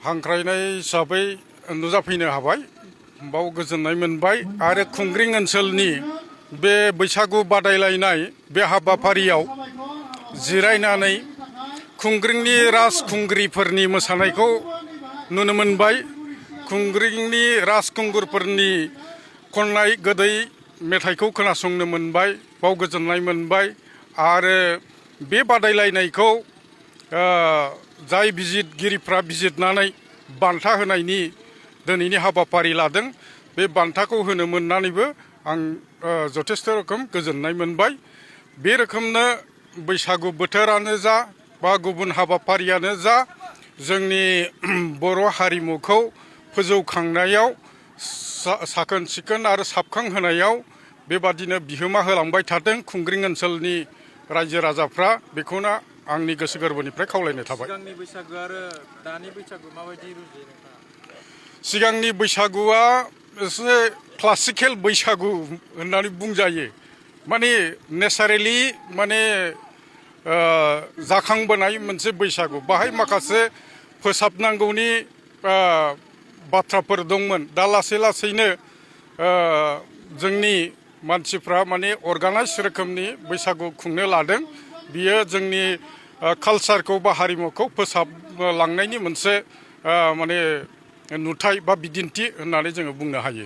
हांख्रायनाय हिसाबै नुजाफैनो हाबाय बाव गोजोननाय मोनबाय आरो खुंग्रिं ओनसोलनि बे बैसागु बादायलायनाय बे हाबाफारियाव जिरायनानै खुंग्रिंनि राजखुंग्रिफोरनि मोसानायखौ नुनो मोनबाय। खुंग्रिंनि राजखुंगुरफोरनि खननाय गोदै मेथाइखौ खोनासंनो मोनबाय बाव गोजोननाय मोनबाय आरो बे बादायलायनायखौ जाय बिजिरगिरिफ्रा बिजिरनानै बान्था होनायनि दिनैनि हाबाफारि लादों बे बान्थाखौ होनो मोननानैबो आं जथेस्थ रोखोम गोजोननाय मोनबाय। बे रोखोमनो बैसागु बोथोरानो जा बा गुबुन हाबाफारियानो जा जोंनि बर' हारिमुखौ फोजौखांनायाव साखोन सिखोन आरो साबखांहोनायाव बेबादिनो बिहोमा होलांबाय थादों खुंग्रिं ओनसोलनि रायजो राजाफ्रा बेखौनो आंनि गोसो गोरबोनिफ्राय खावलायनाय थाबाय। सिगांनि बैसागु आरो दानि बैसागु माबायदि रुजुयो नोंथाङा? सिगांनि बैसागुआ एसे क्लासिकेल बैसागु होननानै बुंजायो। माने नेचारेलि माने जाखांबोनाय मोनसे बैसागु बाहाय माखासे फोसाबनांगौनि बाथ्राफोर दंमोन। दा लासै लासैनो जोंनि मानसिफ्रा माने अर्गानाइज रोखोमनि बैसागु खुंनो लादों। बियो जोंनि कालचारखौ बा हारिमुखौ फोसाबलांनायनि मोनसे माने नुथाय बा बिदिन्थि होननानै जोङो बुंनो हायो।